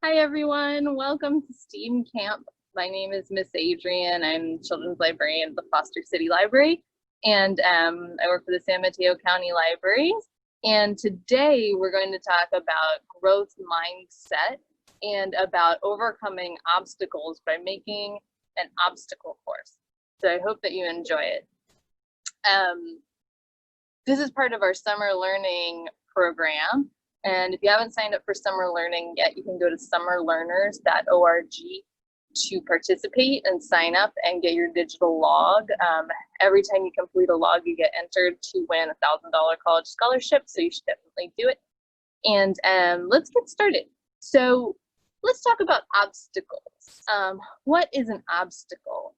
Hi everyone, welcome to STEAM Camp. My name is Miss Adrienne. I'm Children's Librarian at the Foster City Library, and I work for the San Mateo County Libraries. And today we're going to talk about growth mindset and about overcoming obstacles by making an obstacle course. So I hope that you enjoy it. This is part of our summer learning program. And if you haven't signed up for summer learning yet, you can go to summerlearners.org to participate and sign up and get your digital log. Every time you complete a log, you get entered to win a $1,000 college scholarship, so you should definitely do it. And let's get started. So let's talk about obstacles. What is an obstacle?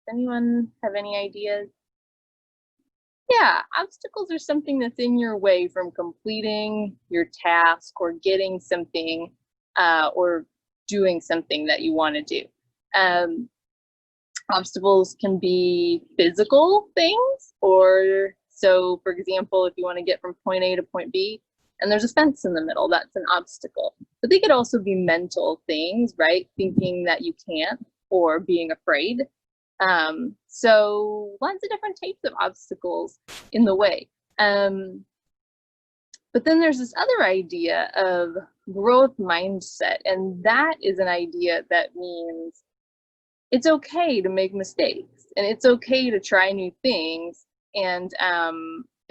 Does anyone have any ideas? Yeah, obstacles are something that's in your way from completing your task or getting something or doing something that you want to do. Obstacles can be physical things, or so for example, if you want to get from point A to point B and there's a fence in the middle, that's an obstacle. But they could also be mental things, right? Thinking that you can't or being afraid. So lots of different types of obstacles in the way. But then there's this other idea of growth mindset, and that is an idea that means it's okay to make mistakes and it's okay to try new things. And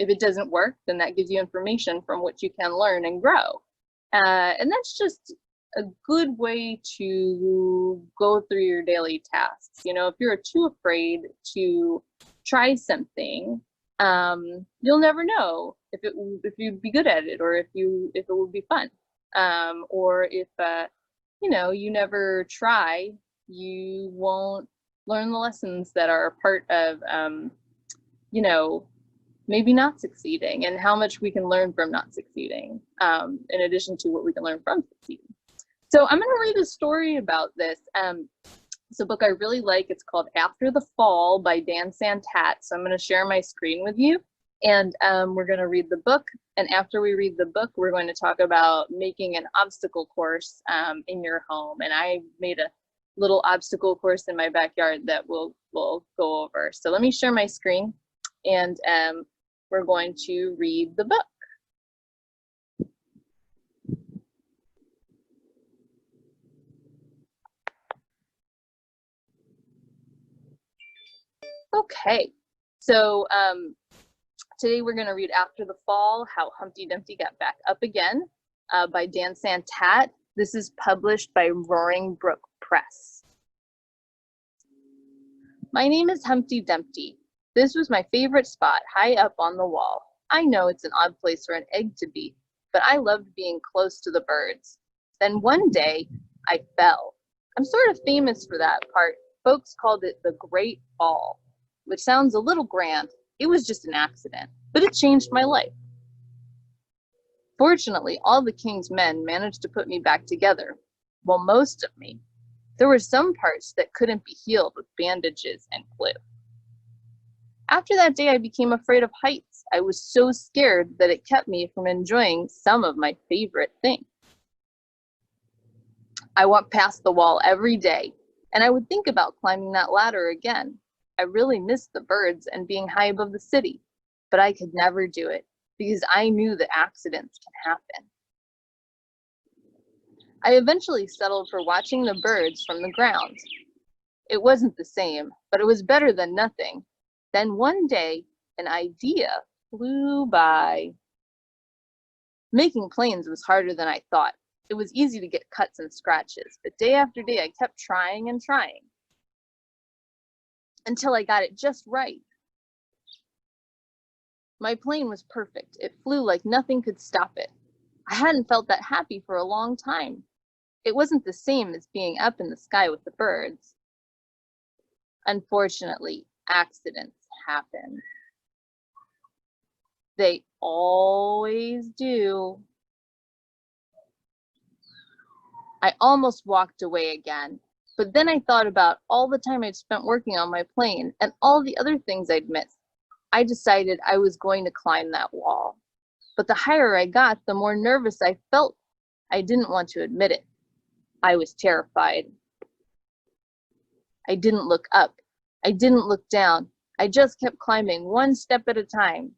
if it doesn't work, then that gives you information from which you can learn and grow. And that's just a good way to go through your daily tasks. You know, if you're too afraid to try something, you'll never know if you'd be good at it, or if it would be fun, or if you never try, you won't learn the lessons that are part of maybe not succeeding, and how much we can learn from not succeeding, in addition to what we can learn from succeeding. So I'm going to read a story about this. It's a book I really like. It's called After the Fall by Dan Santat. So I'm going to share my screen with you, and we're going to read the book. And after we read the book, we're going to talk about making an obstacle course in your home. And I made a little obstacle course in my backyard that we'll go over. So let me share my screen, and we're going to read the book. Okay, so today we're going to read After the Fall, How Humpty Dumpty Got Back Up Again by Dan Santat. This is published by Roaring Brook Press. My name is Humpty Dumpty. This was my favorite spot, high up on the wall. I know it's an odd place for an egg to be, but I loved being close to the birds. Then one day, I fell. I'm sort of famous for that part. Folks called it the Great Fall, which sounds a little grand. It was just an accident, but it changed my life. Fortunately, all the king's men managed to put me back together. Well, most of me. There were some parts that couldn't be healed with bandages and glue. After that day, I became afraid of heights. I was so scared that it kept me from enjoying some of my favorite things. I walked past the wall every day, and I would think about climbing that ladder again. I really missed the birds and being high above the city, but I could never do it because I knew that accidents can happen. I eventually settled for watching the birds from the ground. It wasn't the same, but it was better than nothing. Then one day, an idea flew by. Making planes was harder than I thought. It was easy to get cuts and scratches, but day after day I kept trying and trying until I got it just right. My plane was perfect. It flew like nothing could stop it. I hadn't felt that happy for a long time. It wasn't the same as being up in the sky with the birds. Unfortunately, accidents happen. They always do. I almost walked away again, but then I thought about all the time I'd spent working on my plane and all the other things I'd missed. I decided I was going to climb that wall. But the higher I got, the more nervous I felt. I didn't want to admit it. I was terrified. I didn't look up. I didn't look down. I just kept climbing one step at a time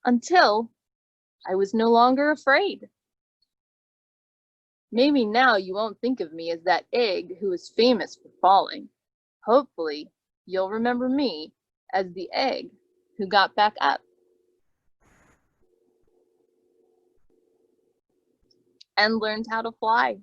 until I was no longer afraid. Maybe now you won't think of me as that egg who was famous for falling. Hopefully, you'll remember me as the egg who got back up and learned how to fly.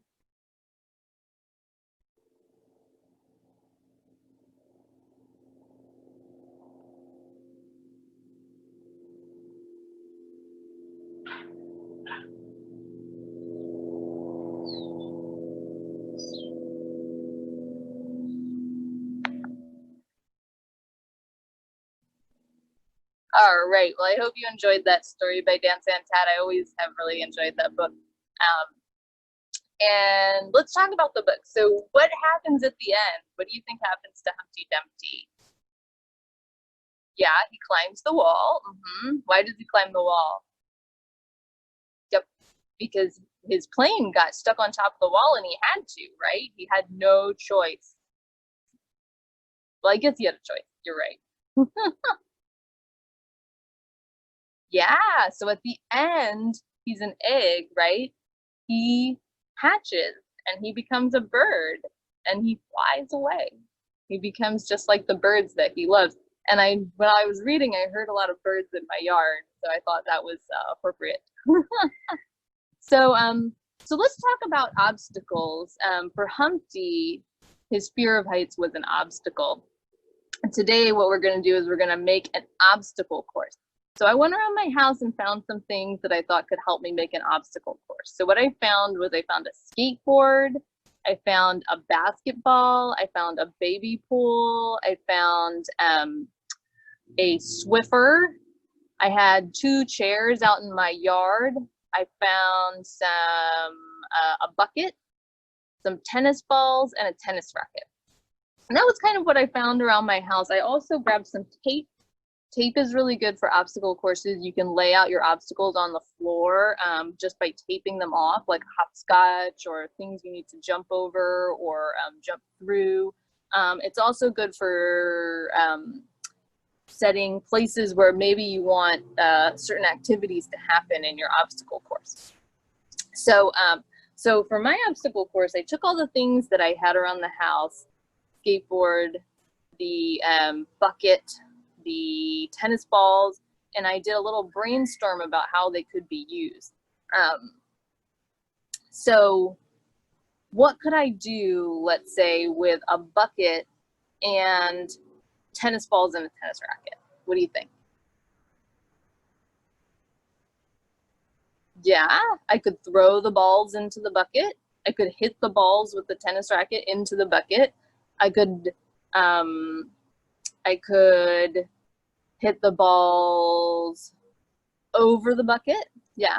All right, well, I hope you enjoyed that story by Dan Santat. I always have really enjoyed that book. And let's talk about the book. So what happens at the end? What do you think happens to Humpty Dumpty? Yeah, he climbs the wall. Why does he climb the wall? Yep, because his plane got stuck on top of the wall and he had to, right? He had no choice. Well, I guess he had a choice. You're right. Yeah, so at the end, he's an egg, right? He hatches and he becomes a bird and he flies away. He becomes just like the birds that he loves. And when I was reading, I heard a lot of birds in my yard, so I thought that was appropriate. So, so let's talk about obstacles. For Humpty, his fear of heights was an obstacle. And today, what we're going to do is we're going to make an obstacle course. So I went around my house and found some things that I thought could help me make an obstacle course. So what I found was I found a skateboard, I found a basketball, I found a baby pool, I found a Swiffer. I had 2 chairs out in my yard. I found a bucket, some tennis balls, and a tennis racket. And that was kind of what I found around my house. I also grabbed some tape. Tape is really good for obstacle courses. You can lay out your obstacles on the floor just by taping them off, like hopscotch or things you need to jump over or jump through. It's also good for setting places where maybe you want certain activities to happen in your obstacle course. So, so for my obstacle course, I took all the things that I had around the house, skateboard, the bucket, the tennis balls, and I did a little brainstorm about how they could be used. So what could I do, let's say, with a bucket and tennis balls and a tennis racket? What do you think? Yeah, I could throw the balls into the bucket. I could hit the balls with the tennis racket into the bucket. I could hit the balls over the bucket. Yeah,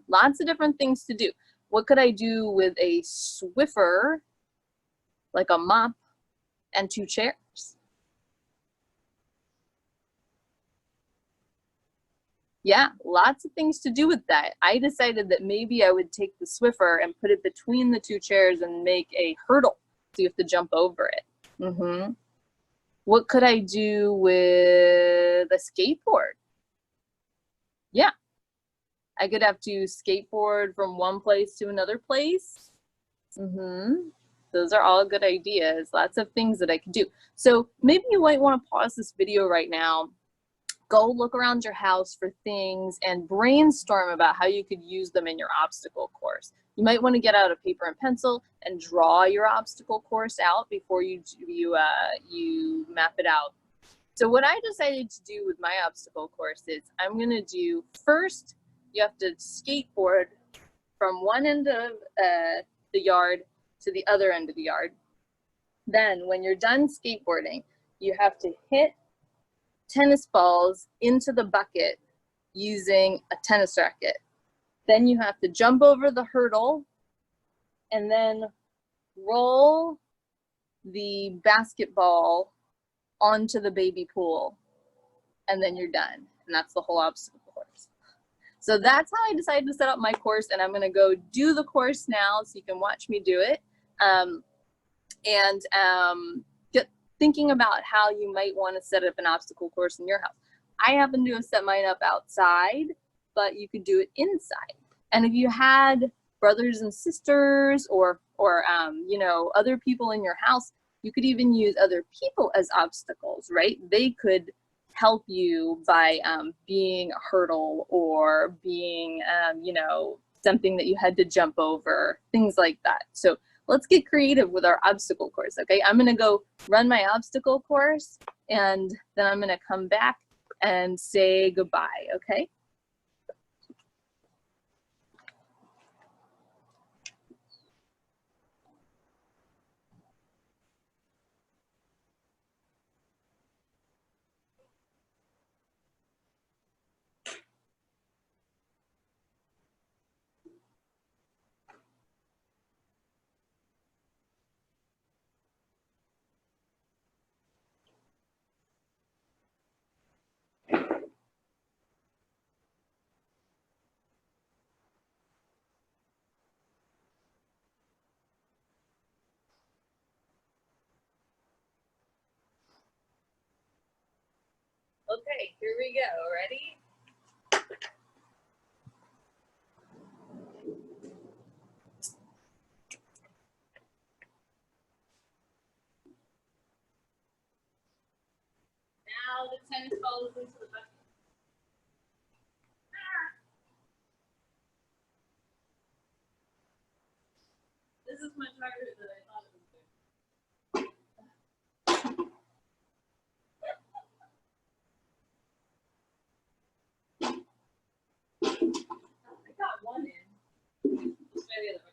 lots of different things to do. What could I do with a Swiffer, like a mop, and 2 chairs? Yeah, lots of things to do with that. I decided that maybe I would take the Swiffer and put it between the 2 chairs and make a hurdle, so you have to jump over it. What could I do with a skateboard? Yeah, I could have to skateboard from one place to another place. Those are all good ideas. Lots of things that I could do. So maybe you might want to pause this video right now, go look around your house for things and brainstorm about how you could use them in your obstacle course. You might want to get out a paper and pencil and draw your obstacle course out before you map it out. So what I decided to do with my obstacle course is I'm going to do, first, you have to skateboard from one end of the yard to the other end of the yard. Then when you're done skateboarding, you have to hit tennis balls into the bucket using a tennis racket. Then you have to jump over the hurdle and then roll the basketball onto the baby pool, and then you're done. And that's the whole obstacle course. So that's how I decided to set up my course, and I'm gonna go do the course now so you can watch me do it. Get thinking about how you might want to set up an obstacle course in your house. I happen to have set mine up outside, but you could do it inside. And if you had brothers and sisters or you know, other people in your house, you could even use other people as obstacles, right? They could help you by being a hurdle or being, you know, something that you had to jump over, things like that. So let's get creative with our obstacle course, okay? I'm gonna go run my obstacle course, and then I'm gonna come back and say goodbye, okay? Okay, here we go, ready? Now the tennis ball is into the bucket. This is much harder than I thought it was going to be. I got one in. Let's try the other one.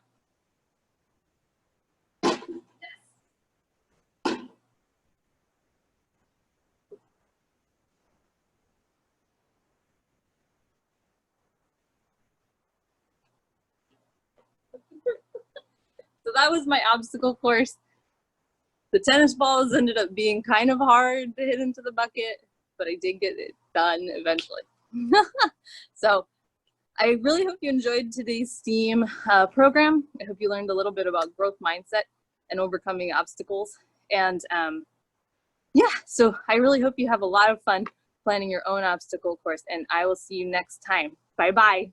So that was my obstacle course. The tennis balls ended up being kind of hard to hit into the bucket, but I did get it done eventually. So I really hope you enjoyed today's STEAM program. I hope you learned a little bit about growth mindset and overcoming obstacles. And yeah, so I really hope you have a lot of fun planning your own obstacle course, and I will see you next time. Bye-bye.